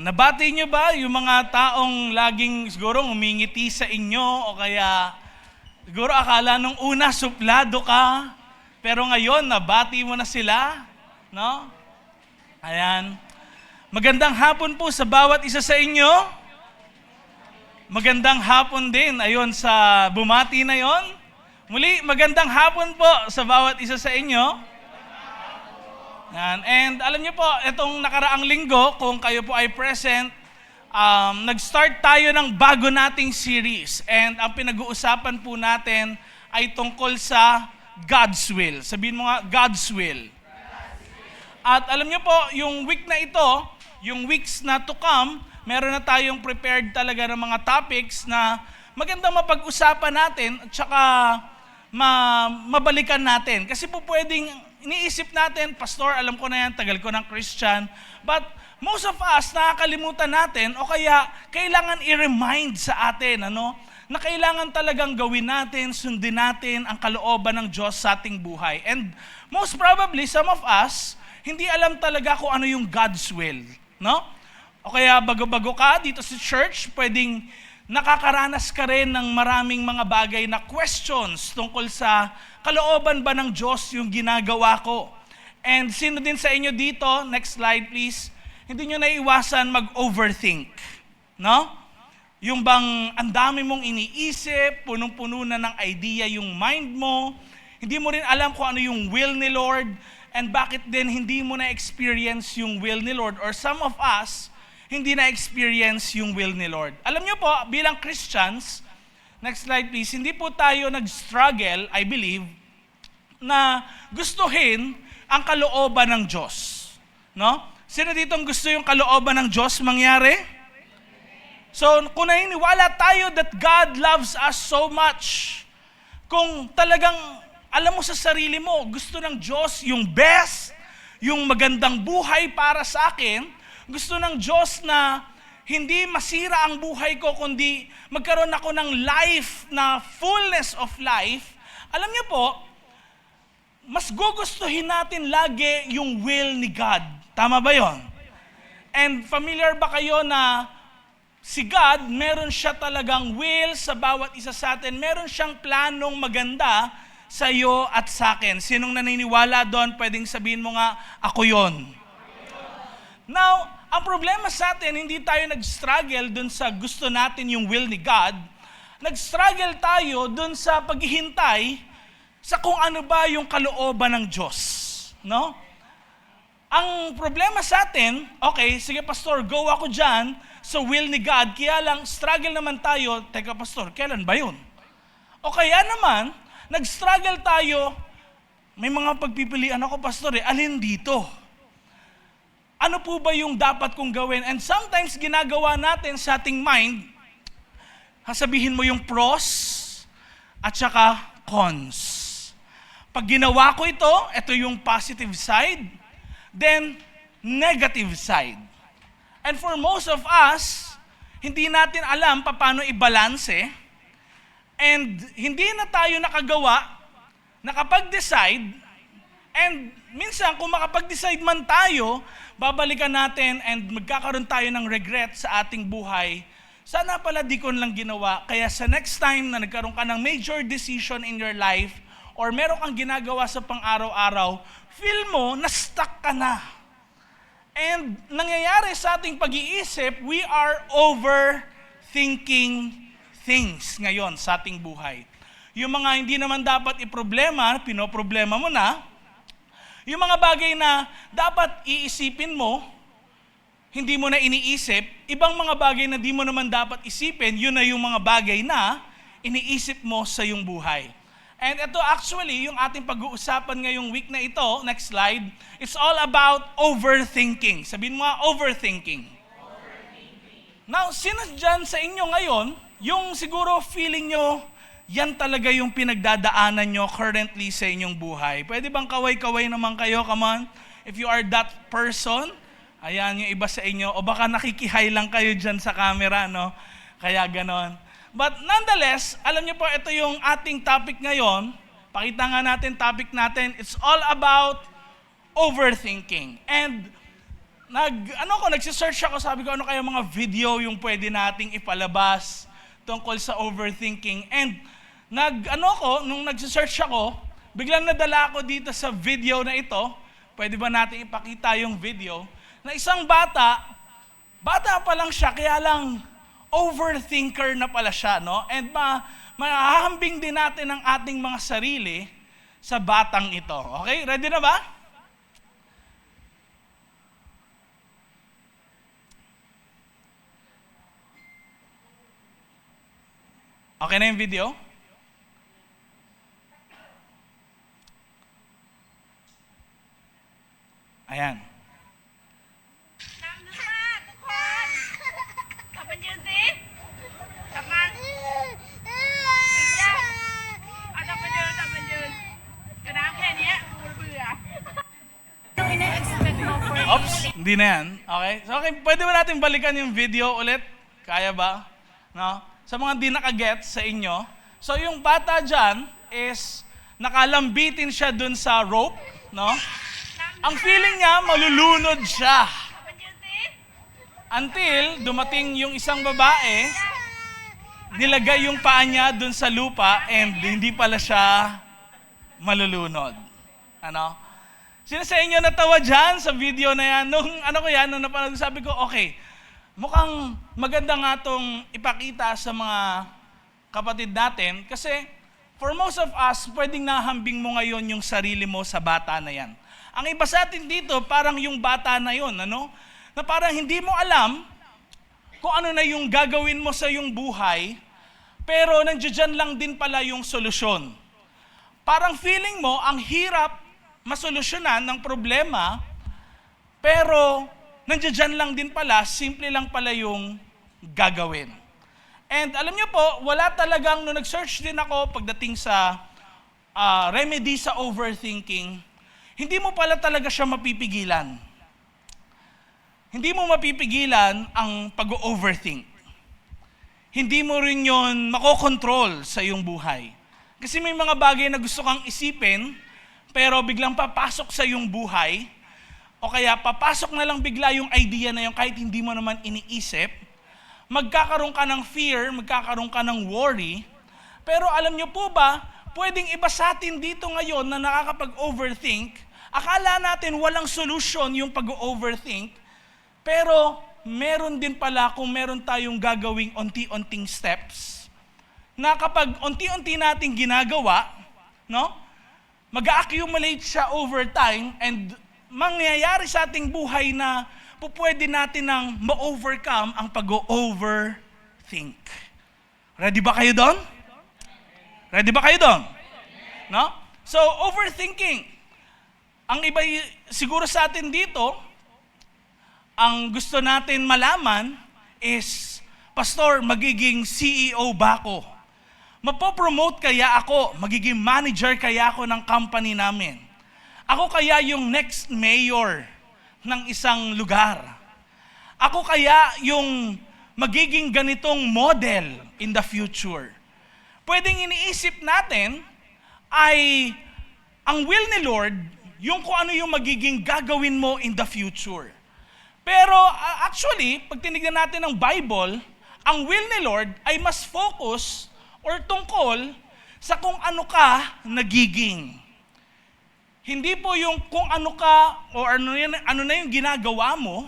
Nabati niyo ba yung mga taong laging siguro umingiti sa inyo o kaya siguro akala nung una suplado ka, pero ngayon nabati mo na sila, no? Ayan. Magandang hapon po sa bawat isa sa inyo. Magandang hapon din ayon sa bumati na yon. Muli, magandang hapon po sa bawat isa sa inyo. Yan. And alam niyo po, itong nakaraang linggo, kung kayo po ay present, nag-start tayo ng bago nating series. And ang pinag-uusapan po natin ay tungkol sa God's will. Sabihin mo nga, God's will. At alam niyo po, yung week na ito, yung weeks na to come, meron na tayong prepared talaga ng mga topics na magandang mapag-usapan natin at saka mabalikan natin. Kasi po pwedeng iniisip natin, Pastor, alam ko na yan, tagal ko ng Christian. But most of us, nakakalimutan natin o kaya kailangan i-remind sa atin, na kailangan talagang gawin natin, sundin natin ang kalooban ng Diyos sa ating buhay. And most probably, some of us, hindi alam talaga kung ano yung God's will. No? O kaya bago-bago ka dito sa church, pwedeng nakakaranas ka rin ng maraming mga bagay na questions tungkol sa kalooban ba ng Diyos yung ginagawa ko. And sino din sa inyo dito, next slide please, hindi nyo naiwasan mag-overthink. No? Yung bang ang dami mong iniisip, punong-puno na ng idea yung mind mo, hindi mo rin alam kung ano yung will ni Lord, and bakit din hindi mo na-experience yung will ni Lord, or some of us, hindi na-experience yung will ni Lord. Alam niyo po, bilang Christians, next slide please, hindi po tayo nag-struggle, I believe, na gustuhin ang kalooban ng Diyos. No? Sino dito ang gusto yung kalooban ng Diyos mangyari? So, kung naniniwala tayo that God loves us so much, kung talagang alam mo sa sarili mo, gusto ng Diyos yung best, yung magandang buhay para sa akin, gusto ng Diyos na hindi masira ang buhay ko, kundi magkaroon ako ng life na fullness of life. Alam niyo po, mas gugustuhin natin lagi yung will ni God. Tama ba yon? And familiar ba kayo na si God, meron siya talagang will sa bawat isa sa atin. Meron siyang planong maganda sa iyo at sa akin. Sinong naniniwala doon, pwedeng sabihin mo nga, ako yon. Now, ang problema sa atin, hindi tayo nag-struggle dun sa gusto natin yung will ni God. Nag-struggle tayo dun sa paghihintay sa kung ano ba yung kalooban ng Diyos. No? Ang problema sa atin, okay, sige Pastor, go ako dyan sa will ni God, kaya lang struggle naman tayo, teka Pastor, kailan ba yun? O kaya naman, nag-struggle tayo, may mga pagpipilian ako Pastor, alin dito? Ano po ba yung dapat kong gawin? And sometimes ginagawa natin sa ating mind, sabihin mo yung pros at saka cons. Pag ginawa ko ito yung positive side, then negative side. And for most of us, hindi natin alam paano i-balance and hindi na tayo nakapag-decide, and minsan kung makapag-decide man tayo, babalikan natin and magkakaroon tayo ng regret sa ating buhay. Sana pala di ko lang ginawa. Kaya sa next time na nagkaroon ka ng major decision in your life or meron kang ginagawa sa pang-araw-araw, feel mo na stuck ka na. And nangyayari sa ating pag-iisip, we are overthinking things ngayon sa ating buhay. Yung mga hindi naman dapat i-problema, pinoproblema mo na. Yung mga bagay na dapat iisipin mo, hindi mo na iniisip. Ibang mga bagay na di mo naman dapat isipin, yun na yung mga bagay na iniisip mo sa iyong buhay. And ito actually, yung ating pag-uusapan ngayong week na ito, next slide, it's all about overthinking. Sabihin mo nga, overthinking. Now, sino dyan sa inyo ngayon, yung siguro feeling nyo, yan talaga yung pinagdadaanan nyo currently sa inyong buhay. Pwede bang kaway-kaway naman kayo? Come on. If you are that person, ayan yung iba sa inyo. O baka nakikihay lang kayo dyan sa camera, no? Kaya ganon. But nonetheless, alam niyo po, ito yung ating topic ngayon. Pakita nga natin, topic natin. It's all about overthinking. And nagsisearch ako, sabi ko, ano kaya mga video yung pwede nating ipalabas tungkol sa overthinking. And nung nagsisearch ako, biglang nadala ako dito sa video na ito. Pwede ba natin ipakita yung video? Na isang bata pa lang siya, kaya lang overthinker na pala siya, no? And mahahambing din natin ang ating mga sarili sa batang ito. Okay? Ready na ba? Okay na yung video? Ayan. Oops, hindi na yan. Okay? So, okay, pwede ba natin balikan yung video ulit? Kaya ba? No? Sa mga di nakagets sa inyo. So, yung bata dyan is nakalambitin siya dun sa rope. No? Ang feeling niya, malulunod siya. Until dumating yung isang babae, nilagay yung paa niya dun sa lupa and hindi pala siya malulunod. Ano? Sino sa inyo natawa dyan sa video na yan? Nung napanood, sabi ko, okay, mukhang maganda nga itong ipakita sa mga kapatid natin kasi for most of us, pwedeng nahambing mo ngayon yung sarili mo sa bata na yan. Ang iba sa atin dito, parang yung bata na yon, ano? Na parang hindi mo alam kung ano na yung gagawin mo sa yung buhay, pero nandiyan lang din pala yung solusyon. Parang feeling mo, ang hirap masolusyonan ng problema, pero nandiyan lang din pala, simple lang pala yung gagawin. And alam niyo po, wala talagang, nung nag-search din ako pagdating sa remedy sa overthinking, hindi mo pala talaga siya mapipigilan. Hindi mo mapipigilan ang pag-overthink. Hindi mo rin yun makokontrol sa iyong buhay. Kasi may mga bagay na gusto kang isipin, pero biglang papasok sa iyong buhay, o kaya papasok na lang bigla yung idea na yun kahit hindi mo naman iniisip, magkakaroon ka ng fear, magkakaroon ka ng worry, pero alam niyo po ba, pwedeng iba sa atin dito ngayon na nakakapag-overthink, akala natin walang solution yung pag-overthink, pero meron din pala kung meron tayong gagawing unti-unting steps, na kapag unti-unti nating ginagawa, no? Mag-accumulate siya over time and mangyayari sa ating buhay na pupwede natin ng ma-overcome ang pag-overthink. Ready ba kayo doon? Ready ba kayo doon? No? So, overthinking. Ang iba siguro sa atin dito, ang gusto natin malaman is, Pastor, magiging CEO ba ako? Mapopromote kaya ako? Magiging manager kaya ako ng company namin? Ako kaya yung next mayor ng isang lugar? Ako kaya yung magiging ganitong model in the future? Pwedeng iniisip natin ay ang will ni Lord, yung kung ano yung magiging gagawin mo in the future. Pero actually, pag tinignan natin ang Bible, ang will ni Lord ay mas focus or tungkol sa kung ano ka nagiging. Hindi po yung kung ano ka o ano na yung ginagawa mo,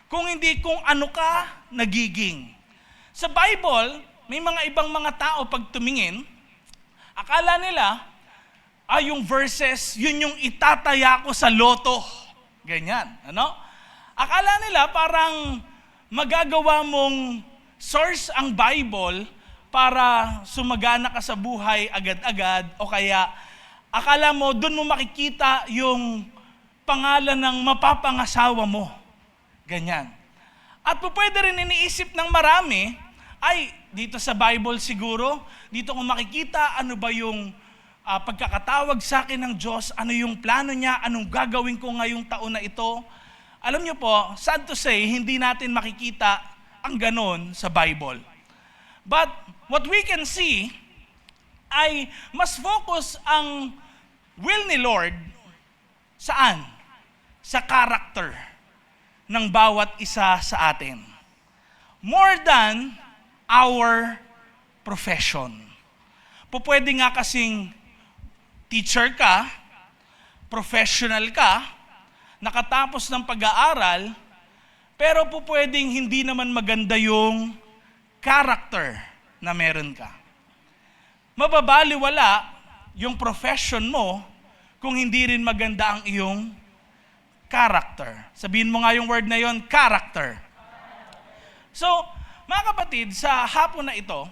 kung hindi kung ano ka nagiging. Sa Bible, may mga ibang mga tao pag tumingin, akala nila, yung verses, yun yung itataya ko sa loto. Ganyan, ano? Akala nila parang magagawa mong source ang Bible para sumagana ka sa buhay agad-agad o kaya akala mo doon mo makikita yung pangalan ng mapapangasawa mo. Ganyan. At pwede rin iniisip ng marami, ay dito sa Bible siguro, dito ko makikita ano ba yung pagkakatawag sa akin ng Diyos, ano yung plano niya, anong gagawin ko ngayong taon na ito. Alam niyo po, sad to say, hindi natin makikita ang ganon sa Bible. But what we can see ay mas focus ang will ni Lord saan? Sa character. ng bawat isa sa atin. More than our profession. Pwede nga kasing teacher ka, professional ka, nakatapos ng pag-aaral, pero pwedeng hindi naman maganda yung character na meron ka. Mababaliwala yung profession mo kung hindi rin maganda ang iyong character. Sabihin mo nga yung word na yon, character. So, mga kapatid, sa hapon na ito,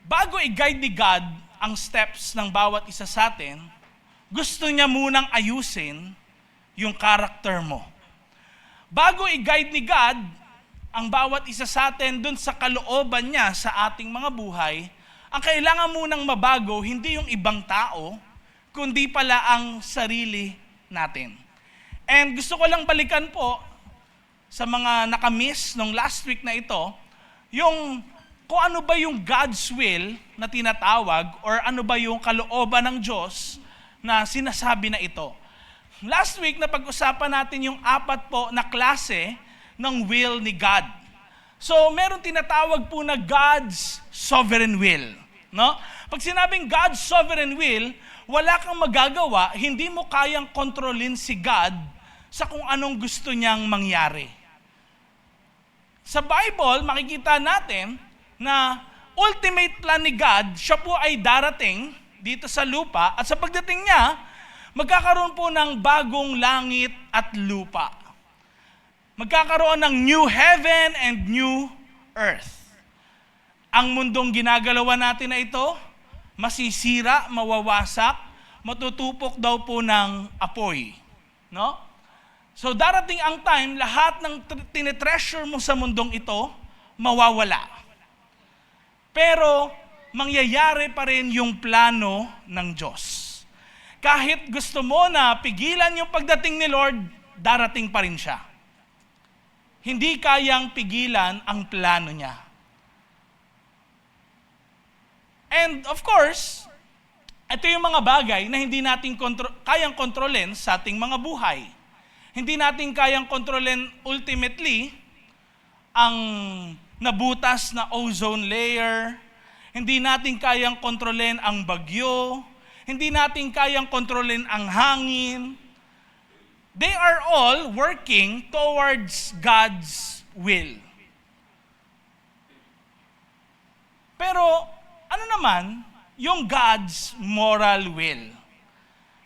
bago i-guide ni God ang steps ng bawat isa sa atin, gusto niya munang ayusin yung character mo. Bago i-guide ni God ang bawat isa sa atin dun sa kalooban niya sa ating mga buhay, ang kailangan munang mabago, hindi yung ibang tao, kundi pala ang sarili natin. And gusto ko lang balikan po sa mga nakamiss nung last week na ito, yung kung ano ba yung God's will na tinatawag or ano ba yung kalooban ng Diyos na sinasabi na ito. Last week, napag-usapan natin yung 4 po na klase ng will ni God. So, meron tinatawag po na God's sovereign will. No? Pag sinabing God's sovereign will, wala kang magagawa, hindi mo kayang kontrolin si God sa kung anong gusto niyang mangyari. Sa Bible, makikita natin na ultimate plan ni God, siya po ay darating dito sa lupa at sa pagdating niya, magkakaroon po ng bagong langit at lupa. Magkakaroon ng new heaven and new earth. Ang mundong ginagalawan natin na ito, masisira, mawawasak, matutupok daw po ng apoy. No? So darating ang time, lahat ng tinetreasure mo sa mundong ito, mawawala. Pero mangyayari pa rin yung plano ng Diyos. Kahit gusto mo na pigilan yung pagdating ni Lord, darating pa rin siya. Hindi kayang pigilan ang plano niya. And of course, ito yung mga bagay na hindi natin kayang kontrolin sa ating mga buhay. Hindi natin kayang kontrolin ultimately ang nabutas na ozone layer. Hindi natin kayang kontrolin ang bagyo. Hindi natin kayang kontrolin ang hangin. They are all working towards God's will. Pero ano naman yung God's moral will?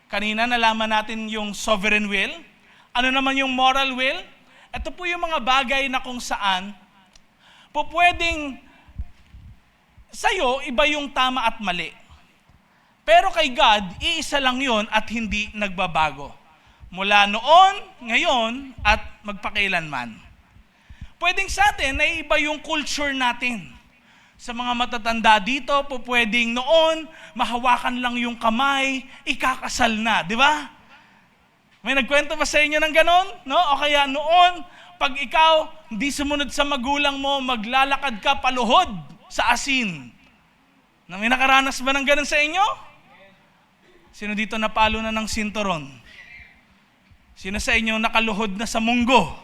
Kanina nalaman natin yung sovereign will. Ano naman yung moral will? Ito po yung mga bagay na kung saan pwedeng sa'yo iba yung tama at mali. Pero kay God, iisa lang yon at hindi nagbabago. Mula noon, ngayon, at magpakailanman. Pwedeng sa atin na iba yung culture natin. Sa mga matatanda dito, pwedeng noon, mahawakan lang yung kamay, ikakasal na, di ba? May nagkwento ba sa inyo ng ganon? No? O kaya noon, pag ikaw hindi sumunod sa magulang mo, maglalakad ka paluhod sa asin. May nakaranas ba ng ganon sa inyo? Sino dito napalo na ng sinturon? Sino sa inyo nakaluhod na sa munggo?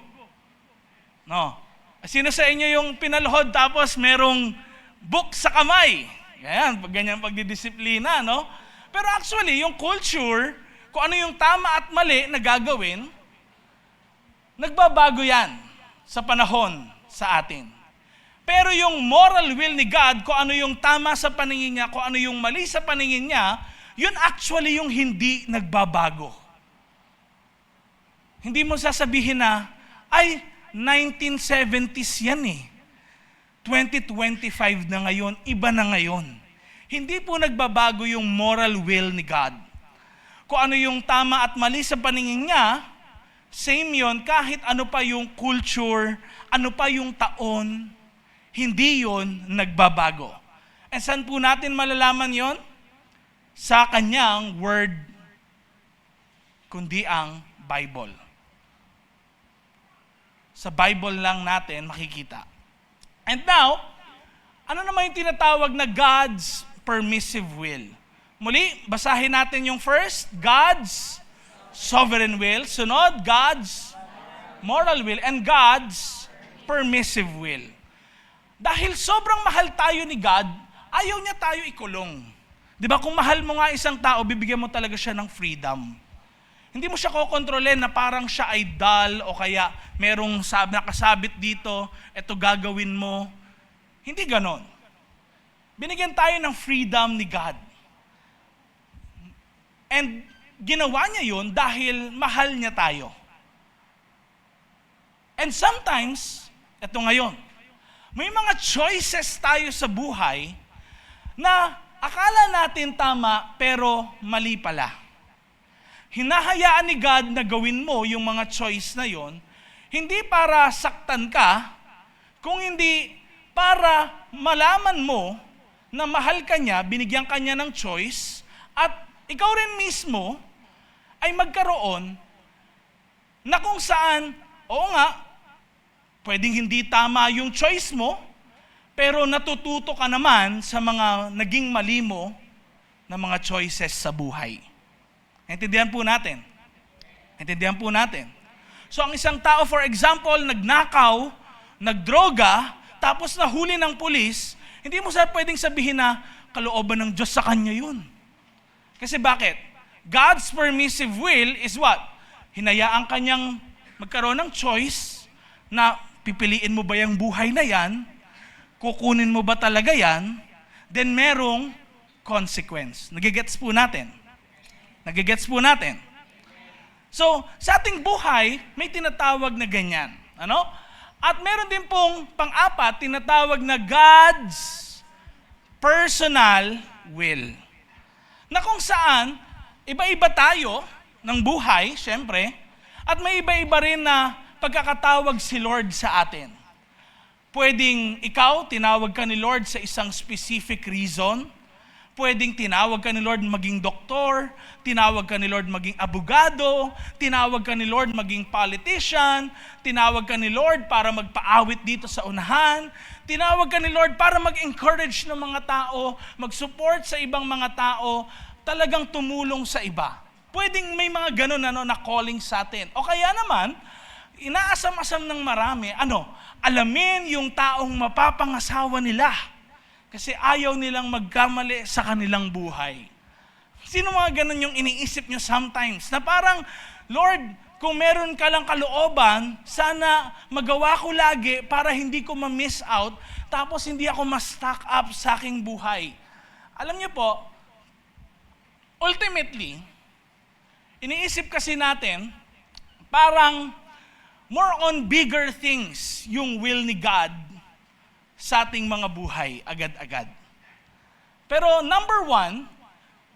No. Sino sa inyo yung pinaluhod tapos merong book sa kamay? Yan, pag ganyan pagdidisiplina, no? Pero actually, yung culture, kung ano yung tama at mali na gagawin, nagbabago yan sa panahon sa atin. Pero yung moral will ni God, kung ano yung tama sa paningin niya, kung ano yung mali sa paningin niya, yun actually yung hindi nagbabago. Hindi mo sasabihin na, ay, 1970s yan eh. 2025 na ngayon, iba na ngayon. Hindi po nagbabago yung moral will ni God. Kung ano yung tama at mali sa paningin niya, same yon kahit ano pa yung culture, ano pa yung taon, hindi yon nagbabago. And saan po natin malalaman yon? Sa kanyang word, kundi ang Bible. Sa Bible lang natin makikita. And now, ano naman yung tinatawag na God's permissive will? Muli, basahin natin yung first, God's sovereign will. Sunod, God's moral will, and God's permissive will. Dahil sobrang mahal tayo ni God, ayaw niya tayo ikulong. Di ba, kung mahal mo nga isang tao, bibigyan mo talaga siya ng freedom. Hindi mo siya kokontrolin na parang siya ay dull o kaya merong nakasabit dito, eto gagawin mo. Hindi ganon. Binigyan tayo ng freedom ni God. And ginawa niya yun dahil mahal niya tayo. And sometimes, eto ngayon, may mga choices tayo sa buhay na akala natin tama pero mali pala. Hinahayaan ni God na gawin mo yung mga choice na yon, hindi para saktan ka, kung hindi para malaman mo na mahal ka niya, binigyan ka niya ng choice, at ikaw rin mismo ay magkaroon na kung saan, oo nga, pwedeng hindi tama yung choice mo, pero natututo ka naman sa mga naging mali mo na mga choices sa buhay. Intindihan po natin. Intindihan po natin. So ang isang tao, for example, nagnakaw, nagdroga, tapos nahuli ng pulis, hindi mo pwedeng sabihin na kalooban ng Diyos sa kanya yun. Kasi bakit? God's permissive will is what? Hinayaan kanyang magkaroon ng choice na pipiliin mo ba yung buhay na yan, kukunin mo ba talaga yan, then merong consequence. Nagigets po natin. Nagigets po natin. So, sa ating buhay, may tinatawag na ganyan. Ano? At meron din pong pang-apat, tinatawag na God's personal will. Na kung saan, iba-iba tayo ng buhay, syempre, at may iba-iba rin na pagkakatawag si Lord sa atin. Pwedeng ikaw, tinawag ka ni Lord sa isang specific reason. Pwedeng tinawag ka ni Lord maging doktor, tinawag ka ni Lord maging abogado, tinawag ka ni Lord maging politician, tinawag ka ni Lord para magpaawit dito sa unahan, tinawag ka ni Lord para mag-encourage ng mga tao, mag-support sa ibang mga tao, talagang tumulong sa iba. Pwedeng may mga ganun na calling sa atin. O kaya naman, inaasam-asam ng marami, alamin yung taong mapapangasawa nila kasi ayaw nilang magkamali sa kanilang buhay. Sino mga ganun yung iniisip nyo sometimes? Na parang, Lord, kung meron ka lang kalooban, sana magawa ko lagi para hindi ko ma-miss out, tapos hindi ako ma-stack up sa aking buhay. Alam niyo po, ultimately, iniisip kasi natin, parang more on bigger things yung will ni God sa ating mga buhay agad-agad. Pero number one,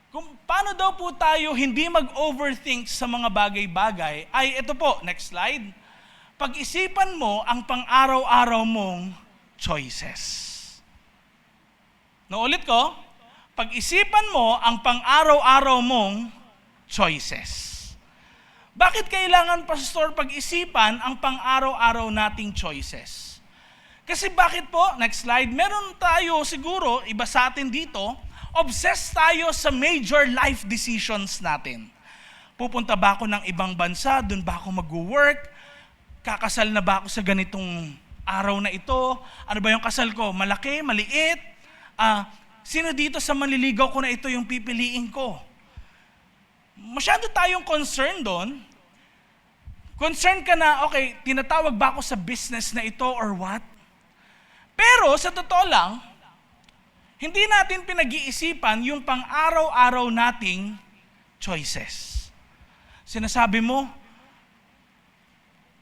kung paano daw po tayo hindi mag-overthink sa mga bagay-bagay, ay ito po, next slide. Pag-isipan mo ang pang-araw-araw mong choices. Naulit ko, pag-isipan mo ang pang-araw-araw mong choices. Bakit kailangan, Pastor, pag-isipan ang pang-araw-araw nating choices? Kasi bakit po, next slide, meron tayo siguro, iba sa atin dito, obsessed tayo sa major life decisions natin. Pupunta ba ako ng ibang bansa? Doon ba ako mag-work? Kakasal na ba ako sa ganitong araw na ito? Ano ba yung kasal ko? Malaki? Maliit? Sino dito sa manliligaw ko na ito yung pipiliin ko? Masyado tayong concerned doon. Concerned ka na, okay, tinatawag ba ako sa business na ito or what? Pero sa totoo lang, hindi natin pinag-iisipan yung pang-araw-araw nating choices. Sinasabi mo,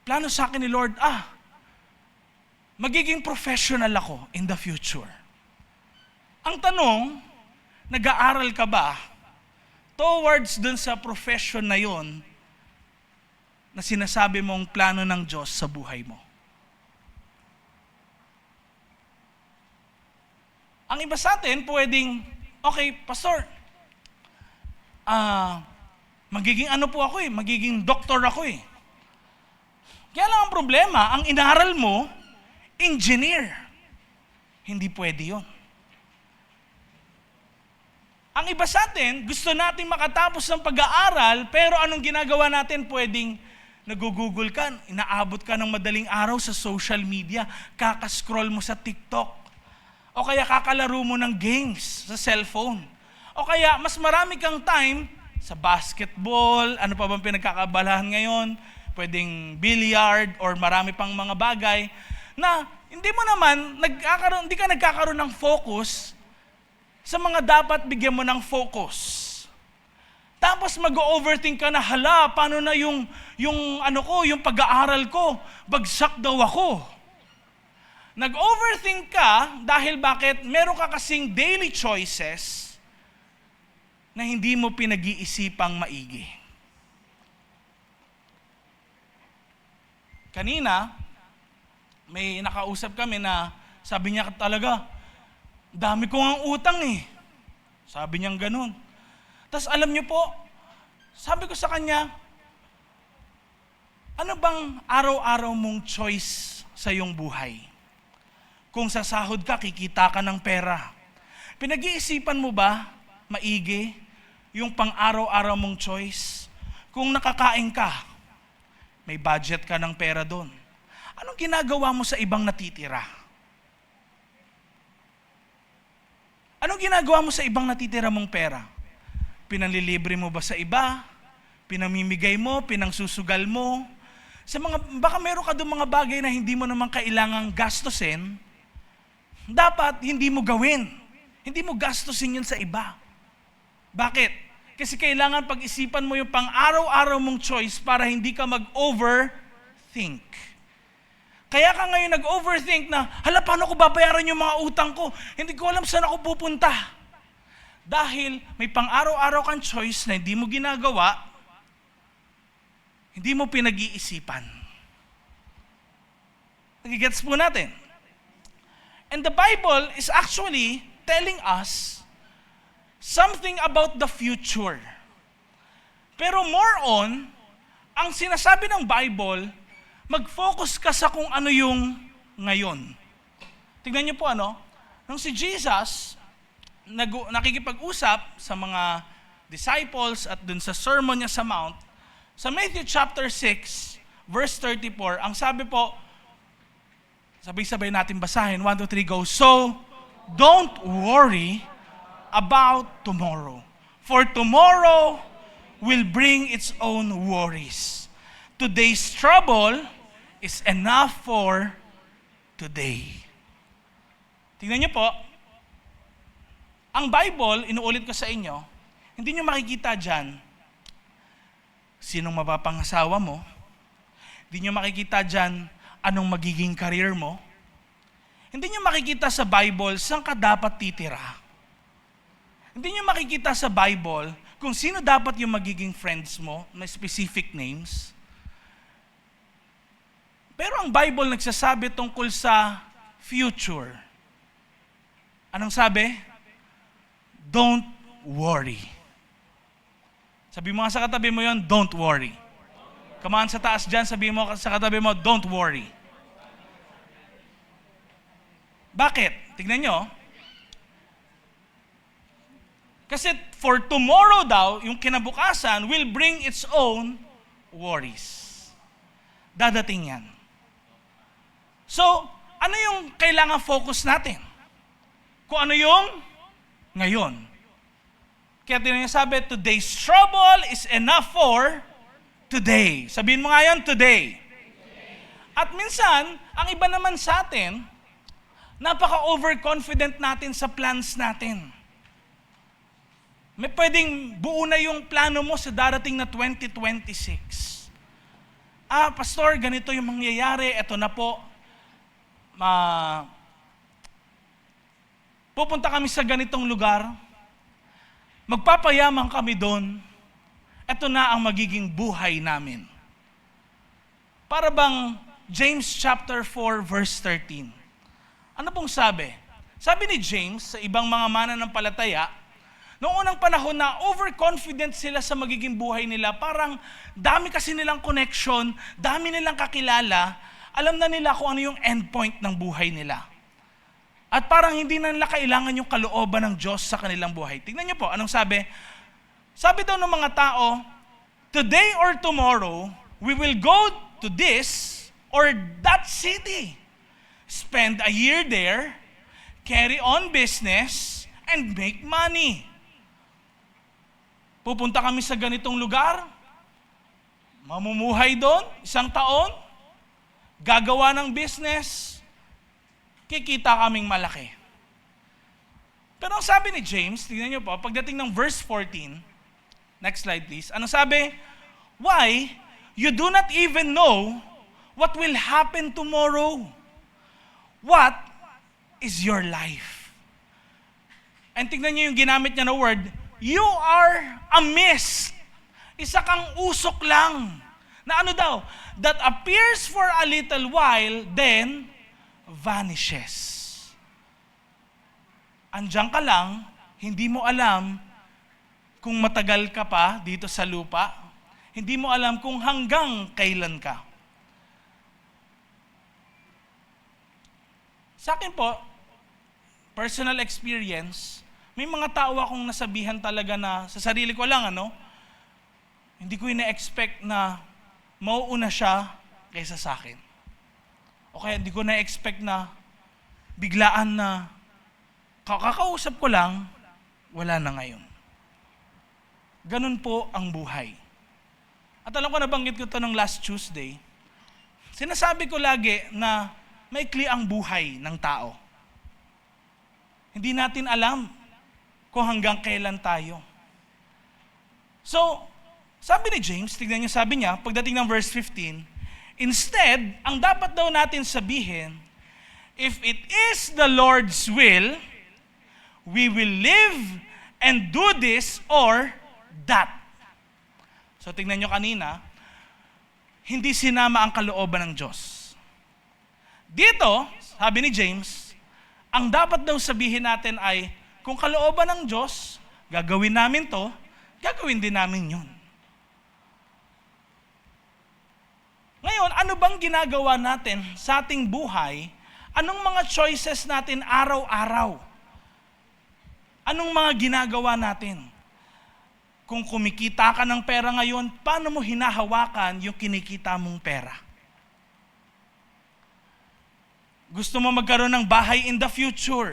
plano sa akin ni Lord, magiging professional ako in the future. Ang tanong, nag-aaral ka ba towards dun sa profession na yon na sinasabi mong plano ng Diyos sa buhay mo? Ang iba sa atin pwedeng, okay, Pastor, magiging ano po ako magiging doktor ako Kaya lang ang problema, ang inaral mo, engineer. Hindi pwede yon. Ang iba sa atin, gusto natin makatapos ng pag-aaral, pero anong ginagawa natin? Pwedeng nag-google ka, inaabot ka ng madaling araw sa social media, kakascroll mo sa TikTok, o kaya kakalaro mo ng games sa cellphone, o kaya mas marami kang time sa basketball, ano pa bang pinagkakabalahan ngayon, pwedeng billiard, or marami pang mga bagay, na hindi mo naman, hindi ka nagkakaroon ng focus sa mga dapat bigyan mo ng focus. Tapos mag-overthink ka na, hala, paano na yung pag-aaral ko? Bagsak daw ako. Nag-overthink ka dahil bakit? Meron ka kasing daily choices na hindi mo pinag-iisipang maigi. Kanina, may nakausap kami na sabi niya talaga, dami ko ang utang eh. Sabi niyang ganun. Tapos alam niyo po, sabi ko sa kanya, ano bang araw-araw mong choice sa iyong buhay? Kung sa sahod ka, kikita ka ng pera. Pinag-iisipan mo ba, maigi, yung pang-araw-araw mong choice? Kung nakakain ka, may budget ka ng pera doon. Anong ginagawa mo sa ibang natitira? Anong ginagawa mo sa ibang natitira mong pera? Pinanlilibre mo ba sa iba? Pinamimigay mo? Pinangsusugal mo? Baka meron ka doon mga bagay na hindi mo naman kailangang gastusin, dapat hindi mo gawin. Hindi mo gastusin yun sa iba. Bakit? Kasi kailangan pag-isipan mo yung pang-araw-araw mong choice para hindi ka mag-overthink. Kaya ka ngayon nag-overthink na, hala, paano ko babayaran yung mga utang ko? Hindi ko alam saan ako pupunta. Dahil may pang-araw-araw kang choice na hindi mo ginagawa, hindi mo pinag-iisipan. Nagigets po natin. And the Bible is actually telling us something about the future. Pero more on, ang sinasabi ng Bible, mag-focus ka sa kung ano yung ngayon. Tignan niyo po nung si Jesus nakikipag-usap sa mga disciples at dun sa sermon niya sa Mount, sa Matthew chapter 6, verse 34, ang sabi po, sabay-sabay natin basahin, 1, 2, 3, go. So, don't worry about tomorrow, for tomorrow will bring its own worries. Today's trouble is enough for today. Tingnan niyo po, ang Bible, inuulit ko sa inyo, hindi niyo makikita dyan sinong mapapangasawa mo, hindi niyo makikita dyan anong magiging career mo, hindi niyo makikita sa Bible saan ka dapat titira. Hindi niyo makikita sa Bible kung sino dapat yung magiging friends mo, may specific names. Pero ang Bible nagsasabi tungkol sa future. Anong sabi? Don't worry. Sabi mo nga sa katabi mo yon, don't worry. Come on sa taas dyan, sabi mo sa katabi mo, don't worry. Bakit? Tignan nyo. Kasi for tomorrow daw, yung kinabukasan will bring its own worries. Dadating yan. So, ano yung kailangan focus natin? Kung ano yung ngayon. Kaya tinanong sabi, today's trouble is enough for today. Sabihin mo nga yan, today. At minsan, ang iba naman sa atin, napaka-overconfident natin sa plans natin. May pwedeng buo na yung plano mo sa darating na 2026. Pastor, ganito yung mangyayari, eto na po. Pupunta kami sa ganitong lugar, magpapayaman kami doon, ito na ang magiging buhay namin. Para bang James chapter 4 verse 13. Ano pong sabi? Sabi ni James sa ibang mga mananampalataya, noong unang panahon na overconfident sila sa magiging buhay nila, parang dami kasi nilang connection, dami nilang kakilala, alam na nila kung ano yung endpoint ng buhay nila. At parang hindi na nila kailangan yung kalooban ng Diyos sa kanilang buhay. Tingnan niyo po, anong sabi? Sabi daw ng mga tao, today or tomorrow we will go to this or that city, spend a year there, carry on business, and make money. Pupunta kami sa ganitong lugar, mamumuhay doon, 1 taon, gagawa ng business, kikita kaming malaki. Pero ang sabi ni James, tingnan niyo po, pagdating ng verse 14, next slide please, ano sabi? Why? You do not even know what will happen tomorrow. What is your life? And tingnan niyo yung ginamit niya na word, you are a mist. Isa kang usok lang. Na ano daw? That appears for a little while, then vanishes. Andiyan ka lang, hindi mo alam kung matagal ka pa dito sa lupa. Hindi mo alam kung hanggang kailan ka. Sa akin po, personal experience, may mga tao akong nasabihan talaga na sa sarili ko lang, hindi ko ina-expect na mauuna siya kaysa sa akin. O kaya hindi ko na-expect na biglaan na kakausap ko lang, wala na ngayon. Ganun po ang buhay. At alam ko, nabanggit ko to ng last Tuesday. Sinasabi ko lagi na maikli ang buhay ng tao. Hindi natin alam kung hanggang kailan tayo. So, sabi ni James, tignan niyo, sabi niya, pagdating ng verse 15, instead, ang dapat daw natin sabihin, if it is the Lord's will, we will live and do this or that. So tingnan nyo kanina, hindi sinama ang kalooban ng Diyos. Dito, sabi ni James, ang dapat daw sabihin natin ay, kung kalooban ng Diyos, gagawin namin to, gagawin din namin yun. Ngayon, ano bang ginagawa natin sa ating buhay? Anong mga choices natin araw-araw? Anong mga ginagawa natin? Kung kumikita ka ng pera ngayon, paano mo hinahawakan yung kinikita mong pera? Gusto mo magkaroon ng bahay in the future.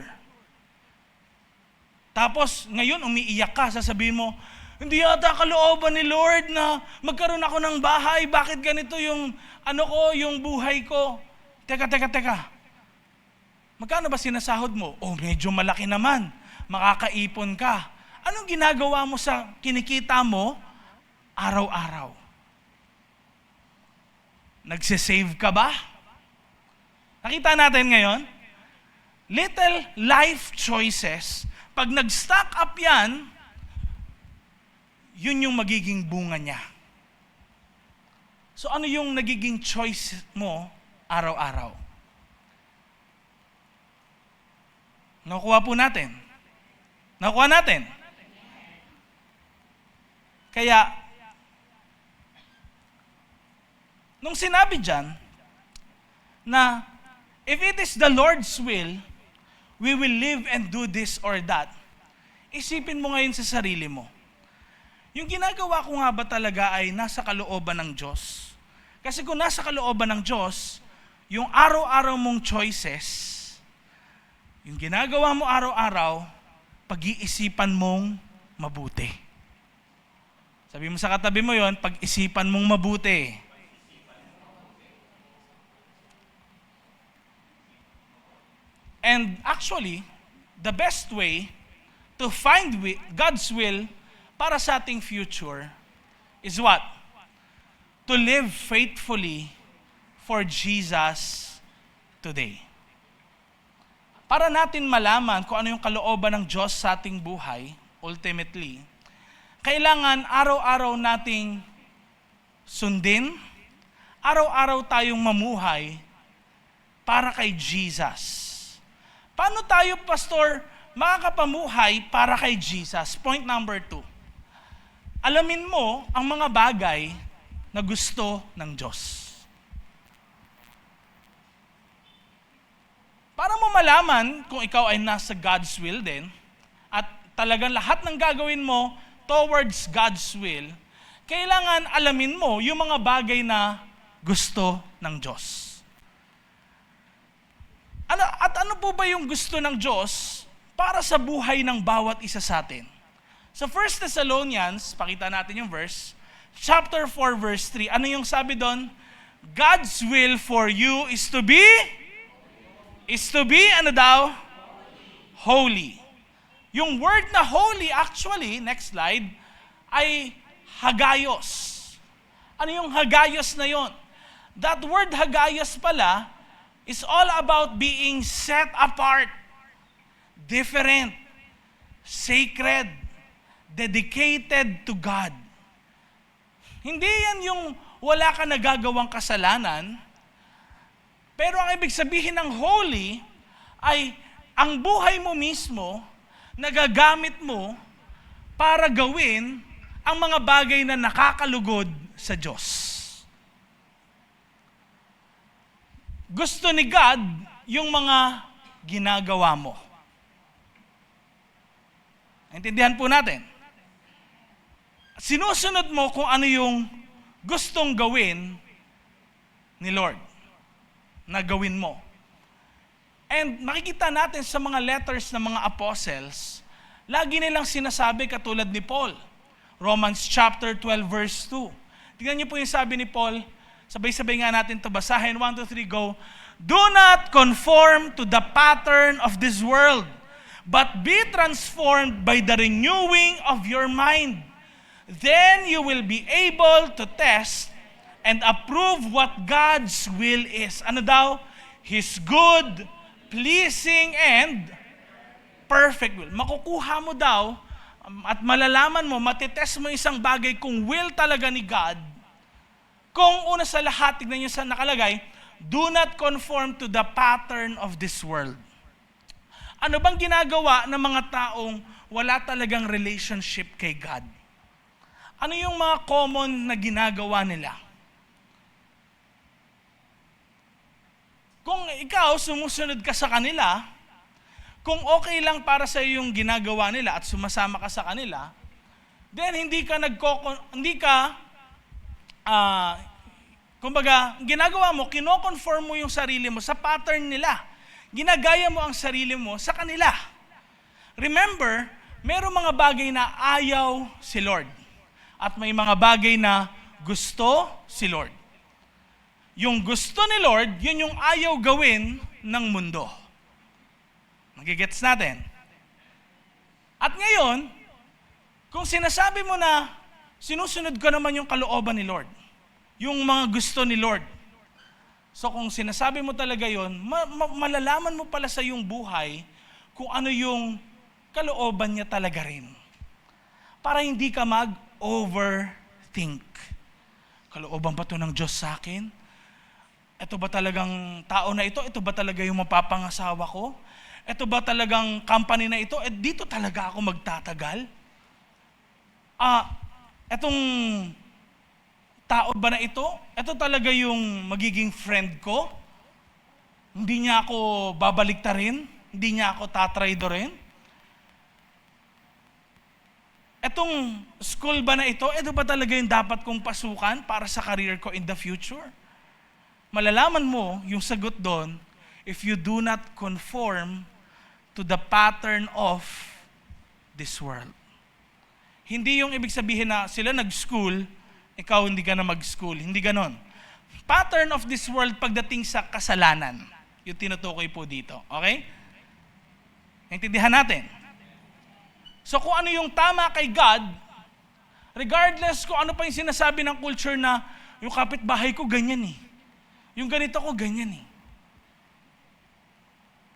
Tapos, ngayon umiiyak ka, sasabihin mo, hindi yata kalooban ni Lord na magkaroon ako ng bahay. Bakit ganito yung, yung buhay ko? Teka. Magkano ba sinasahod mo? Oh, medyo malaki naman. Makakaipon ka. Anong ginagawa mo sa kinikita mo araw-araw? Nagsisave ka ba? Nakita natin ngayon, little life choices. Pag nag-stack up yan, yun yung magiging bunga niya. So ano yung nagiging choice mo araw-araw? Nakuha po natin. Nakuha natin. Kaya, nung sinabi dyan, na if it is the Lord's will, we will live and do this or that, isipin mo ngayon sa sarili mo. Yung ginagawa ko nga ba talaga ay nasa kalooban ng Diyos? Kasi kung nasa kalooban ng Diyos, yung araw-araw mong choices, yung ginagawa mo araw-araw, pag-iisipan mong mabuti. Sabi mo sa katabi mo yon, pag-isipan mong mabuti. And actually, the best way to find God's will para sa ating future is what? To live faithfully for Jesus today. Para natin malaman kung ano yung kalooban ng Diyos sa ating buhay, ultimately, kailangan araw-araw nating sundin, araw-araw tayong mamuhay para kay Jesus. Paano tayo, Pastor, makakapamuhay para kay Jesus? Point number 2. Alamin mo ang mga bagay na gusto ng Diyos. Para mo malaman kung ikaw ay nasa God's will din, at talagang lahat ng gagawin mo towards God's will, kailangan alamin mo yung mga bagay na gusto ng Diyos. Ano po ba yung gusto ng Diyos para sa buhay ng bawat isa sa atin? Sa 1 Thessalonians, pakita natin yung verse, chapter 4, verse 3. Ano yung sabi doon? God's will for you is to be, ano daw? Holy. Yung word na holy, actually, next slide, ay hagayos. Ano yung hagayos na yon? That word hagayos pala is all about being set apart, different, sacred, dedicated to God. Hindi yan yung wala ka nagagawang kasalanan, pero ang ibig sabihin ng holy ay ang buhay mo mismo, nagagamit mo para gawin ang mga bagay na nakakalugod sa Diyos. Gusto ni God yung mga ginagawa mo. Intindihan po natin. Sinusunod mo kung ano yung gustong gawin ni Lord na gawin mo. And makikita natin sa mga letters ng mga apostles, lagi nilang sinasabi katulad ni Paul. Romans chapter 12 verse 2. Tingnan niyo po yung sabi ni Paul. Sabay-sabay nga natin ito basahin. 1, 2, 3, go. Do not conform to the pattern of this world, but be transformed by the renewing of your mind. Then you will be able to test and approve what God's will is. Ano daw? His good, pleasing, and perfect will. Makukuha mo daw at malalaman mo, matitest mo isang bagay kung will talaga ni God. Kung una sa lahat, tignan niyo sa nakalagay, do not conform to the pattern of this world. Ano bang ginagawa ng mga taong wala talagang relationship kay God? Ano yung mga common na ginagawa nila? Kung ikaw sumusunod ka sa kanila, kung okay lang para sa yung ginagawa nila at sumasama ka sa kanila, then kumbaga, ginagawa mo, kinoconform mo yung sarili mo sa pattern nila. Ginagaya mo ang sarili mo sa kanila. Remember, mayroong mga bagay na ayaw si Lord. At may mga bagay na gusto si Lord. Yung gusto ni Lord, yun yung ayaw gawin ng mundo. Nagigets natin? At ngayon, kung sinasabi mo na sinusunod ko naman yung kalooban ni Lord, yung mga gusto ni Lord. So kung sinasabi mo talaga yon, malalaman mo pala sa iyong buhay kung ano yung kalooban niya talaga rin. Para hindi ka mag-overthink. Kalooban ba ito ng Diyos sa akin? Ito ba talagang tao na ito? Ito ba talaga yung mapapangasawa ko? Ito ba talagang company na ito? Dito talaga ako magtatagal? Etong tao ba na ito? Ito talaga yung magiging friend ko? Hindi niya ako babaliktarin? Hindi niya ako tatraidorin? Etong school ba na ito? Ito ba talaga yung dapat kong pasukan para sa career ko in the future? Malalaman mo yung sagot doon if you do not conform to the pattern of this world. Hindi yung ibig sabihin na sila nag-school, ikaw hindi ka na mag-school. Hindi ganon. Pattern of this world pagdating sa kasalanan. Yung tinutukoy po dito. Okay? Naintindihan natin. So kung ano yung tama kay God, regardless kung ano pa yung sinasabi ng culture na yung kapitbahay ko ganyan eh. Yung ganito ko ganyan eh.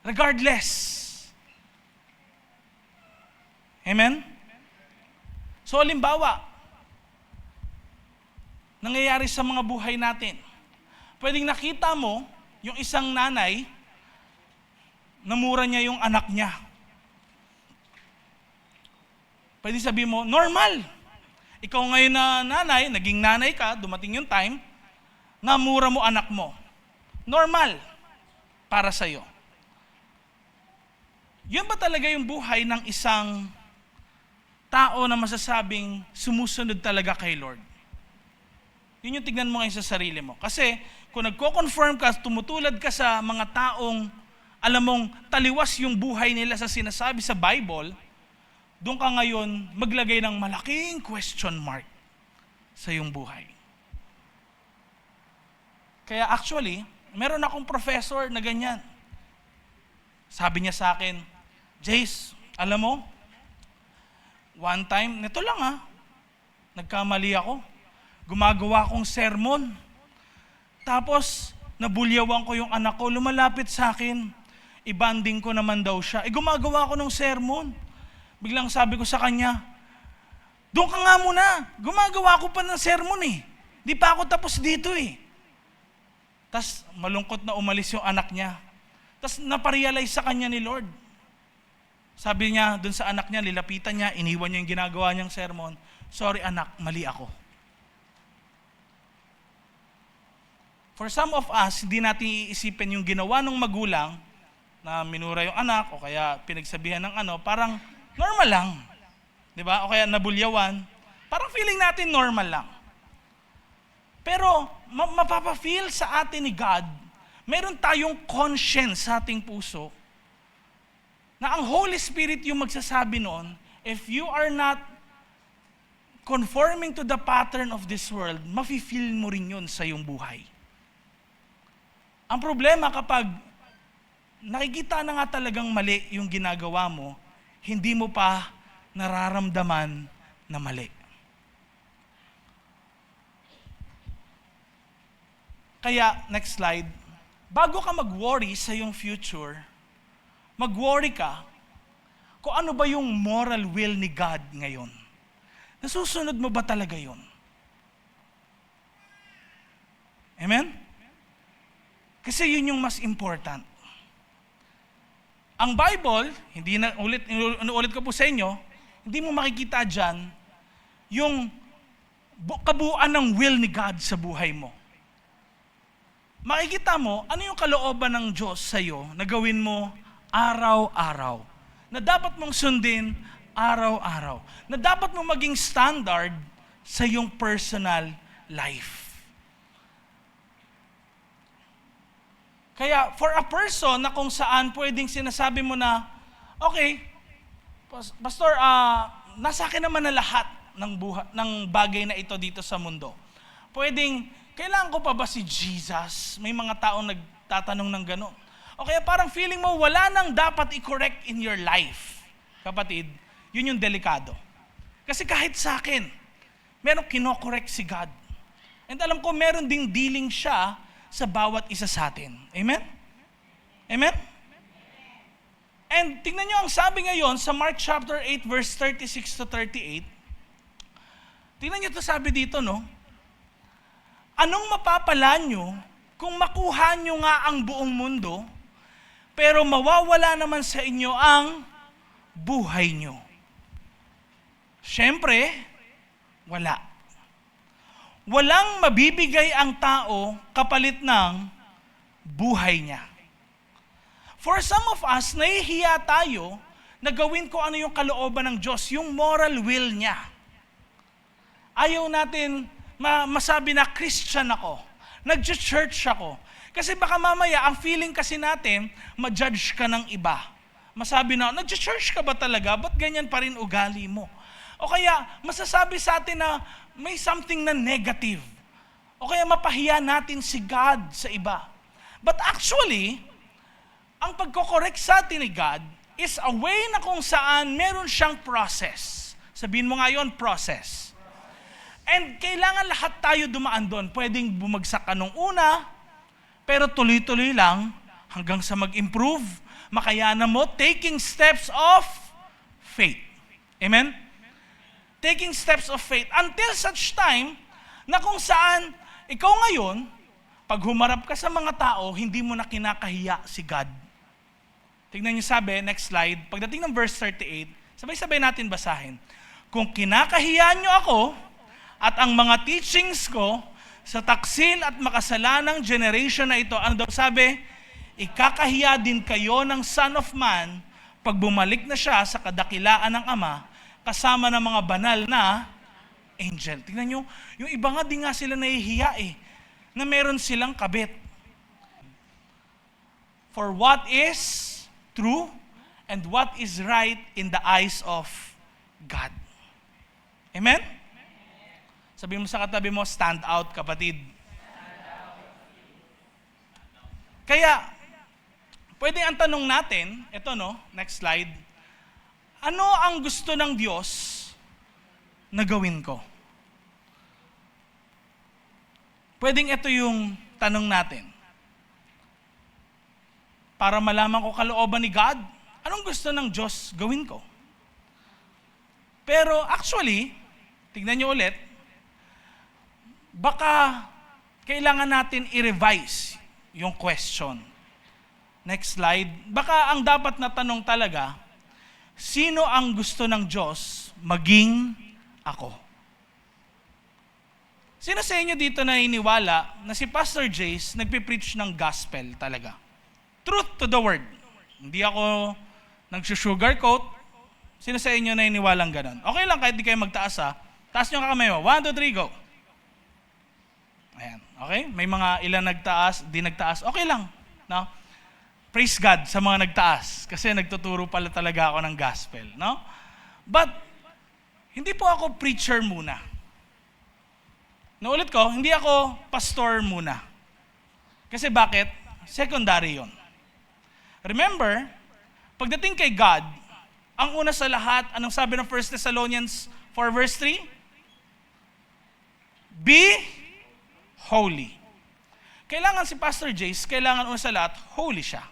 Regardless. Amen? So halimbawa, nangyayari sa mga buhay natin. Pwedeng nakita mo yung isang nanay, namura niya yung anak niya. Pwede sabihin mo, normal. Ikaw ngayon na nanay, naging nanay ka, dumating yung time, namura mo anak mo. Normal para sa'yo. Yun ba talaga yung buhay ng isang tao na masasabing sumusunod talaga kay Lord? Yun yung tignan mo ngayon sa sarili mo. Kasi kung nagko-confirm ka, tumutulad ka sa mga taong alam mong taliwas yung buhay nila sa sinasabi sa Bible, doon ka ngayon maglagay ng malaking question mark sa iyong buhay. Kaya actually, meron akong professor na ganyan. Sabi niya sa akin, Jace, alam mo, one time, nito lang nagkamali ako. Gumagawa akong sermon. Tapos, nabulyawan ko yung anak ko, lumalapit sa akin. Ibanding ko naman daw siya. Gumagawa ako ng sermon. Biglang sabi ko sa kanya, doon ka nga muna. Gumagawa ko pa ng sermon Di pa ako tapos dito Tas malungkot na umalis yung anak niya. Tas naparealize sa kanya ni Lord. Sabi niya, doon sa anak niya, lilapitan niya, iniwan niya yung ginagawa niyang sermon. Sorry anak, mali ako. For some of us, hindi natin iisipin yung ginawa ng magulang na minura yung anak o kaya pinagsabihan ng parang normal lang. Di ba? O kaya nabulyawan. Parang feeling natin normal lang. Pero mapapafeel sa atin ni God, meron tayong conscience sa ating puso na ang Holy Spirit yung magsasabi noon, if you are not conforming to the pattern of this world, mafe-feel mo rin yun sa iyong buhay. Ang problema kapag nakikita na nga talagang mali yung ginagawa mo, hindi mo pa nararamdaman na mali. Kaya, next slide, bago ka mag-worry sa iyong future, mag-worry ka kung ano ba yung moral will ni God ngayon. Nasusunod mo ba talaga yun? Amen? Kasi yun yung mas important. Ang Bible, ulit ko po sa inyo, hindi mo makikita dyan yung kabuuan ng will ni God sa buhay mo. Makikita mo, ano yung kalooban ng Diyos sa iyo na gawin mo araw-araw. Na dapat mong sundin araw-araw. Na dapat mo maging standard sa iyong personal life. Kaya for a person na kung saan pwedeng sinasabi mo na, okay, Pastor, nasa akin naman na lahat ng bagay na ito dito sa mundo. Pwedeng, kailangan ko pa ba si Jesus? May mga taong nagtatanong ng gano'n. O kaya parang feeling mo, wala nang dapat i-correct in your life. Kapatid, yun yung delikado. Kasi kahit sa akin, merong kinokorek si God. And alam ko, meron ding dealing siya sa bawat isa sa atin. Amen? Amen? And tingnan nyo ang sabi ngayon sa Mark chapter 8 verse 36 to 38. Tingnan nyo ito sabi dito, no? Anong mapapala nyo kung makuha nyo nga ang buong mundo, pero mawawala naman sa inyo ang buhay nyo? Siyempre, wala. Walang mabibigay ang tao kapalit ng buhay niya. For some of us, nahihiya tayo na gawin ko ano yung kalooban ng Diyos, yung moral will niya. Ayaw natin masabi na Christian ako, nag-church ako. Kasi baka mamaya, ang feeling kasi natin, ma-judge ka ng iba. Masabi na, nag-church ka ba talaga? Ba't ganyan pa rin ugali mo? O kaya, masasabi sa atin na may something na negative. O kaya mapahiya natin si God sa iba. But actually, ang pagkokorek sa atin ni God is a way na kung saan meron siyang process. Sabihin mo nga yun, process. And kailangan lahat tayo dumaan doon. Pwedeng bumagsak ka nung una, pero tuloy-tuloy lang hanggang sa mag-improve. Makayanan mo, taking steps of faith. Amen? Taking steps of faith. Until such time, na kung saan, ikaw ngayon, pag humarap ka sa mga tao, hindi mo na kinakahiya si God. Tignan niyo sabi, next slide, pagdating ng verse 38, sabay-sabay natin basahin. Kung kinakahiya niyo ako, at ang mga teachings ko sa taksil at makasalanang generation na ito, ano daw sabi? Ikakahiya din kayo ng Son of Man pag bumalik na siya sa kadakilaan ng Ama kasama ng mga banal na angel. Tingnan nyo, yung iba nga di nga sila nahihiya na meron silang kabit. For what is true and what is right in the eyes of God. Amen? Sabi mo sa katabi mo, stand out, kapatid. Kaya, pwede ang tanong natin, ito next slide, ano ang gusto ng Diyos na gawin ko? Pwedeng ito yung tanong natin. Para malaman ko kalooban ni God, anong gusto ng Diyos gawin ko? Pero actually, tignan nyo ulit, baka kailangan natin i-revise yung question. Next slide. Baka ang dapat na tanong talaga, sino ang gusto ng Diyos maging ako? Sino sa inyo dito na iniwala na si Pastor Jace nagpipreach ng gospel talaga? Truth to the word. Hindi ako nag-sugarcoat. Sino sa inyo na iniwalang ganun? Okay lang kahit di kayo magtaas Taas nyo kamay mo. 1, 2, 3, go. Ayan. Okay? May mga ilan nagtaas, di nagtaas. Okay lang. No? Praise God sa mga nagtaas. Kasi nagtuturo pala talaga ako ng gospel. No? But, hindi po ako preacher muna. Naulit ko, hindi ako pastor muna. Kasi bakit? Secondary yon. Remember, pagdating kay God, ang una sa lahat, anong sabi ng 1 Thessalonians 4 verse 3? Be holy. Kailangan si Pastor Jace, kailangan una sa lahat, holy siya.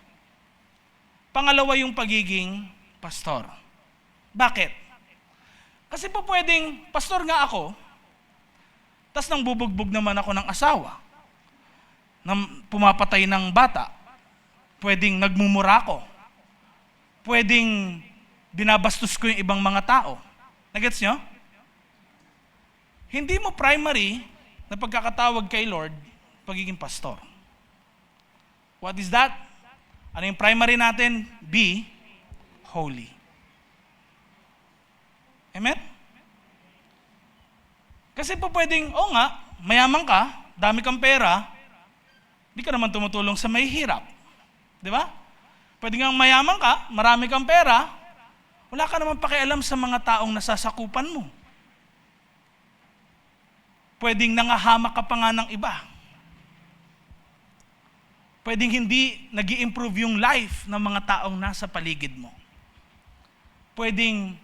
Pangalawa yung pagiging pastor. Bakit? Kasi po pwedeng, pastor nga ako, tas nang bubugbog naman ako ng asawa, na pumapatay ng bata, pwedeng nagmumura ko, pwedeng binabastos ko yung ibang mga tao. Nagets nyo? Hindi mo primary na pagkakatawag kay Lord, pagiging pastor. What is that? Ano yung primary natin? Be holy. Amen? Kasi po pwedeng, mayaman ka, dami kang pera, di ka naman tumutulong sa may hirap. Di ba? Pwede nga mayaman ka, marami kang pera, wala ka naman pakialam sa mga taong nasasakupan mo. Pwedeng nangahamak ka pa nga ng iba. Pwedeng hindi nag-i-improve yung life ng mga taong nasa paligid mo. Pwedeng,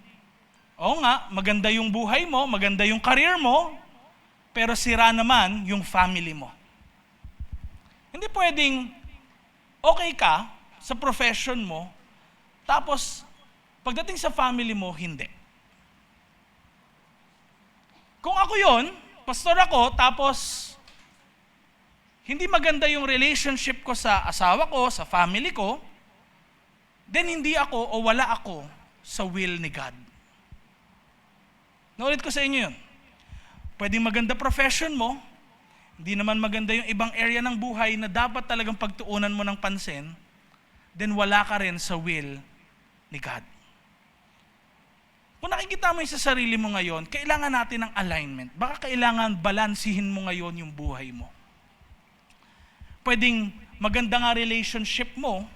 maganda yung buhay mo, maganda yung career mo, pero sira naman yung family mo. Hindi pwedeng okay ka sa profession mo, tapos pagdating sa family mo, hindi. Kung ako yon, pastor ako, tapos hindi maganda yung relationship ko sa asawa ko, sa family ko, then hindi ako o wala ako sa will ni God. Naulit ko sa inyo yun. Pwedeng maganda profession mo, hindi naman maganda yung ibang area ng buhay na dapat talagang pagtuunan mo ng pansin, then wala ka rin sa will ni God. Kung nakikita mo yung sa sarili mo ngayon, kailangan natin ng alignment. Baka kailangan balansihin mo ngayon yung buhay mo. Pwedeng maganda nga relationship mo,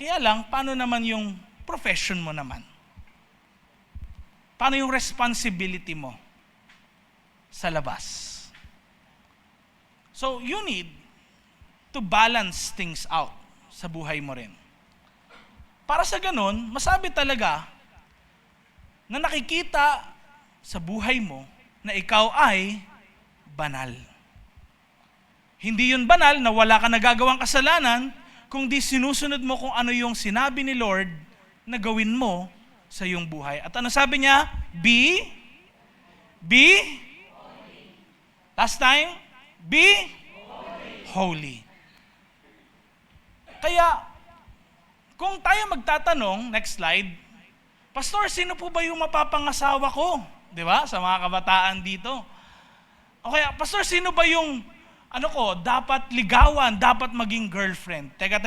kaya lang, paano naman yung profession mo naman? Paano yung responsibility mo sa labas? So, you need to balance things out sa buhay mo rin. Para sa ganun, masabi talaga na nakikita sa buhay mo na ikaw ay banal. Hindi yun banal na wala ka nagagawang kasalanan, kung di sinusunod mo kung ano yung sinabi ni Lord na gawin mo sa iyong buhay. At ano sabi niya? Be last time, be holy. Kaya, kung tayo magtatanong, next slide, Pastor, sino po ba yung mapapangasawa ko? Di ba? Sa mga kabataan dito. O kaya, Pastor, sino ba yung dapat ligawan, dapat maging girlfriend? Teka.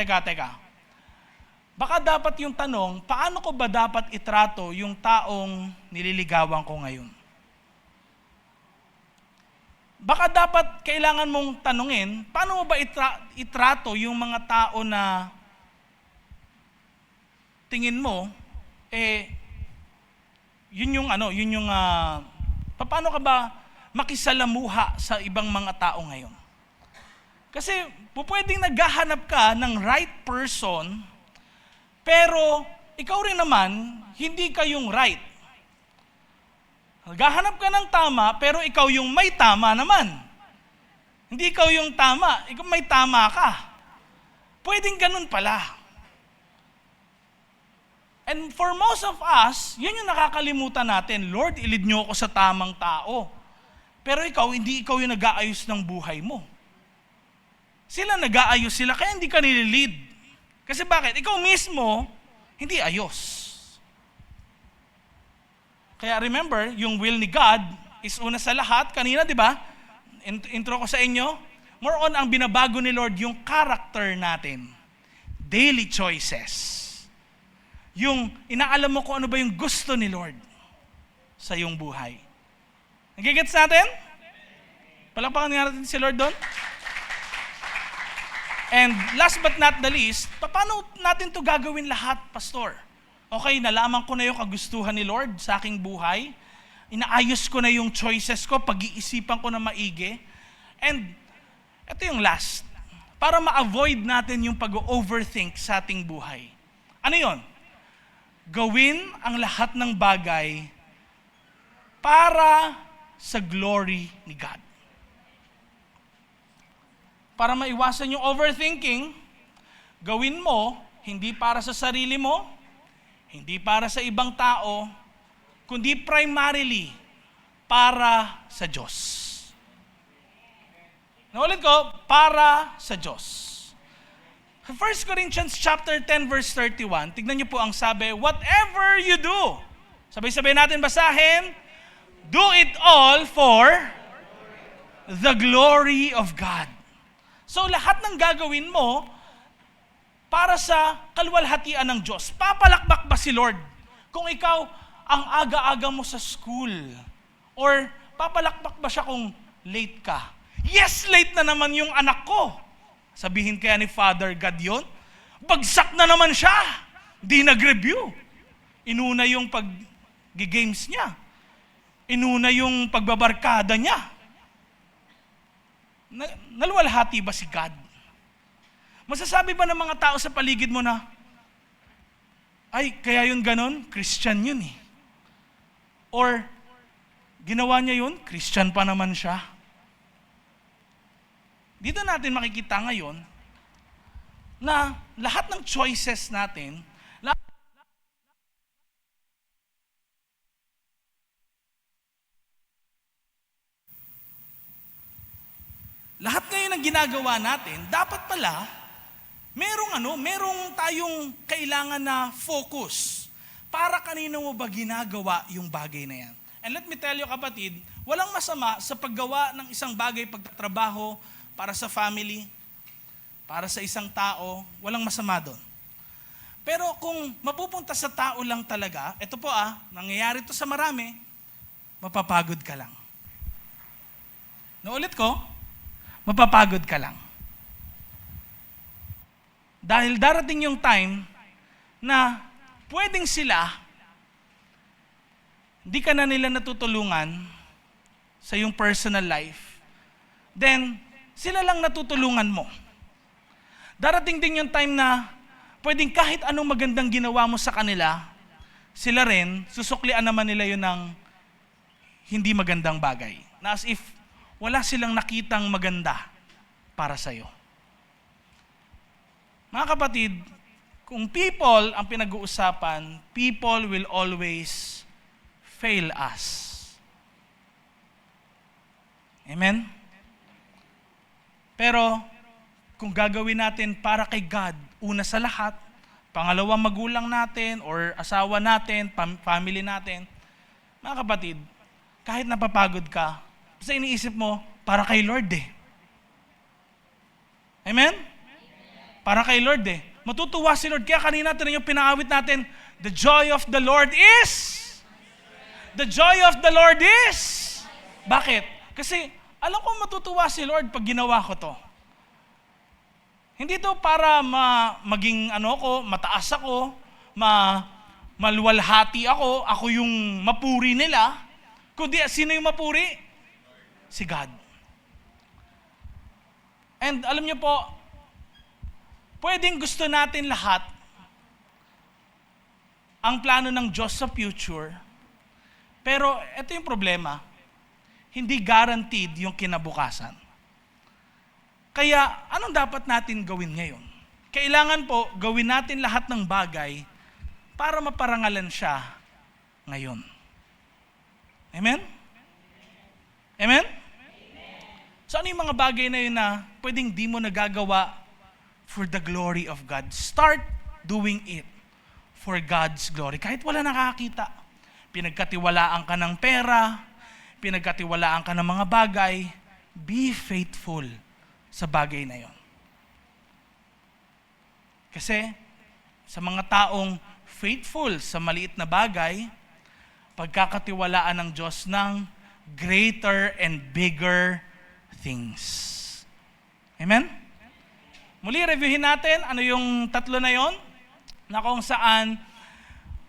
Baka dapat yung tanong, paano ko ba dapat itrato yung taong nililigawan ko ngayon? baka dapat kailangan mong tanungin, paano mo ba itrato yung mga tao na tingin mo, paano ka ba makisalamuha sa ibang mga tao ngayon? Kasi pwedeng naghahanap ka ng right person, pero ikaw rin naman, hindi ka yung right. Naghahanap ka ng tama, pero ikaw yung may tama naman. Hindi ikaw yung tama, ikaw may tama ka. Pwedeng ganun pala. And for most of us, yun yung nakakalimutan natin. Lord, ilid niyo ako sa tamang tao. Pero hindi ikaw yung nag-aayos ng buhay mo. Sila nag-aayos sila, kaya hindi ka nililid. Kasi bakit? Ikaw mismo, hindi ayos. Kaya remember, yung will ni God is una sa lahat. Kanina, di ba? Intro ko sa inyo. More on, ang binabago ni Lord, yung character natin. Daily choices. Yung inaalam mo kung ano ba yung gusto ni Lord sa iyong buhay. Nagigets natin? Palakpakan nga natin si Lord doon. And last but not the least, paano natin to gagawin lahat, Pastor? Okay, nalaman ko na yung kagustuhan ni Lord sa aking buhay. Inaayos ko na yung choices ko, pag-iisipan ko na maigi. And ito yung last. Para ma-avoid natin yung pag-overthink sa ating buhay. Ano yon? Gawin ang lahat ng bagay para sa glory ni God. Para maiwasan yung overthinking, gawin mo hindi para sa sarili mo, hindi para sa ibang tao, kundi primarily para sa Diyos. Naulit ko, para sa Diyos. 1 Corinthians chapter 10 verse 31, tignan niyo po ang sabi, whatever you do, sabay-sabay natin basahin, do it all for the glory of God. So lahat ng gagawin mo para sa kaluwalhatian ng Diyos. Papalakbak ba si Lord kung ikaw ang aga-aga mo sa school? Or papalakbak ba siya kung late ka? Yes, late na naman yung anak ko. Sabihin kaya ni Father God yun? Bagsak na naman siya. Di nag-review. Inuna yung pag-games niya. Inuna yung pagbabarkada niya. Naluwalhati ba si God? Masasabi ba ng mga tao sa paligid mo na, ay, kaya yun ganon? Christian yun eh. Or, ginawa niya yun? Christian pa naman siya. Dito natin makikita ngayon na lahat ng choices natin, lahat ngayon ng ginagawa natin, dapat pala, merong tayong kailangan na focus. Para kanino mo ba ginagawa yung bagay na yan? And let me tell you kapatid, walang masama sa paggawa ng isang bagay, pagtatrabaho, para sa family, para sa isang tao, walang masama doon. Pero kung mapupunta sa tao lang talaga, ito po nangyayari to sa marami, mapapagod ka lang. Naulit ko, mapapagod ka lang. Dahil darating yung time na pwedeng sila, di ka na nila natutulungan sa iyong personal life, then sila lang natutulungan mo. Darating din yung time na pwedeng kahit anong magandang ginawa mo sa kanila, sila rin, susuklian naman nila yun ng hindi magandang bagay. Na as if wala silang nakitang maganda para sa'yo. Mga kapatid, kung people ang pinag-uusapan, people will always fail us. Amen? Pero, kung gagawin natin para kay God, una sa lahat, pangalawa magulang natin, or asawa natin, family natin, mga kapatid, kahit napapagod ka, basta iniisip mo, para kay Lord eh. Amen? Para kay Lord eh. Matutuwa si Lord. Kaya kanina ito yung pinaawit natin, the joy of the Lord is? The joy of the Lord is? Bakit? Kasi, Alam ko matutuwa si Lord pag ginawa ko to. Hindi to para maging mataas ako, maluwalhati ako yung mapuri nila. Kundi sino yung mapuri? Si God. And alam niyo po, pwedeng gusto natin lahat ang plano ng Diyos sa future, pero ito yung problema, hindi guaranteed yung kinabukasan. Kaya, anong dapat natin gawin ngayon? Kailangan po, gawin natin lahat ng bagay para maparangalan siya ngayon. Amen? Amen? So ano yung mga bagay na yun na pwedeng di mo nagagawa for the glory of God? Start doing it for God's glory. Kahit wala nakakita. Pinagkatiwalaan ka ng pera, pinagkatiwalaan ka ng mga bagay, be faithful sa bagay na yon. Kasi sa mga taong faithful sa maliit na bagay, pagkakatiwalaan ng Diyos ng greater and bigger things. Amen? Muli, reviewin natin ano yung tatlo na yon, na kung saan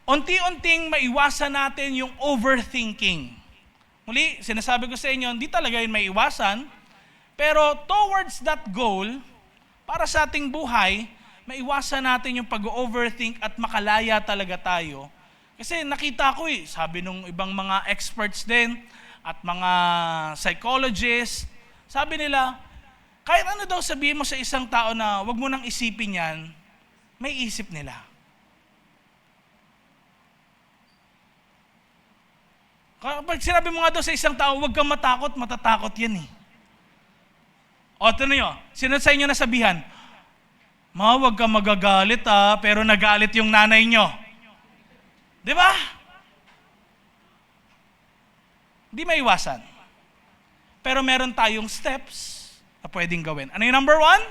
unti-unting maiwasan natin yung overthinking. Muli, sinasabi ko sa inyo, hindi talaga yun maiwasan, pero towards that goal, para sa ating buhay, maiwasan natin yung pag-overthink at makalaya talaga tayo. Kasi nakita ko sabi nung ibang mga experts din at mga psychologists, sabi nila, kahit ano daw sabihin mo sa isang tao na wag mo nang isipin yan, may isip nila. Kapag sinabi mo nga daw sa isang tao, wag kang matakot, matatakot yan . O, ito nyo, sino sa inyo nasabihan? Wag kang magagalit pero nagalit yung nanay nyo. Di ba? Di maiwasan. Pero meron tayong steps na pwedeng gawin. Ano yung number 1?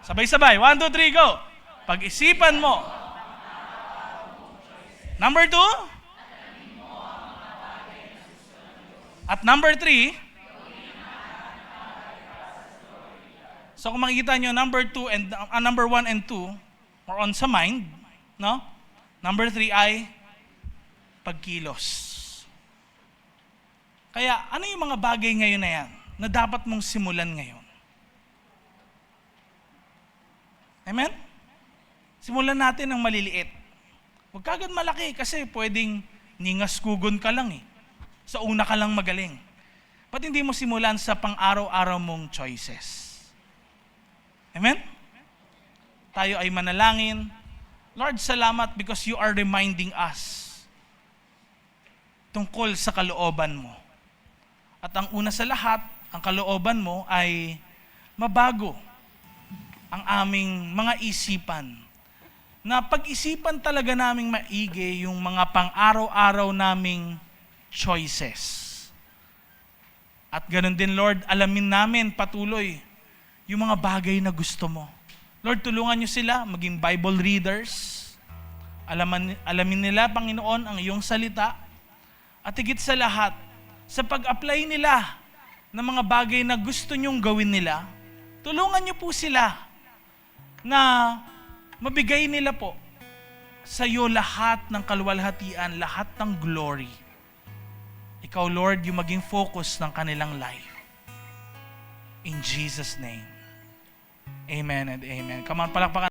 Sabay-sabay. 1, 2, 3, go. Pag-isipan mo. Number 2? At number 3, so kung makikita nyo, number 1 and 2, more on sa mind, no? Number 3 ay pagkilos. Kaya, ano yung mga bagay ngayon na yan na dapat mong simulan ngayon? Amen? Simulan natin ng maliliit. Huwag kagad malaki kasi pwedeng ningas-kugon ka lang . Sa una ka lang magaling. Ba't hindi mo simulan sa pang-araw-araw mong choices? Amen? Tayo ay manalangin. Lord, salamat because you are reminding us tungkol sa kalooban mo. At ang una sa lahat, ang kalooban mo ay mabago ang aming mga isipan. Na pag-isipan talaga naming maigi yung mga pang-araw-araw naming choices. At ganun din, Lord, alamin namin patuloy yung mga bagay na gusto mo. Lord, tulungan niyo sila maging Bible readers. Alamin nila, Panginoon, ang iyong salita. At higit sa lahat, sa pag-apply nila ng mga bagay na gusto niyong gawin nila, tulungan niyo po sila na mabigay nila po sa iyo lahat ng kaluwalhatian, lahat ng glory. Ikaw, Lord, yung maging focus ng kanilang life. In Jesus' name. Amen and amen. Come on, palakpakan.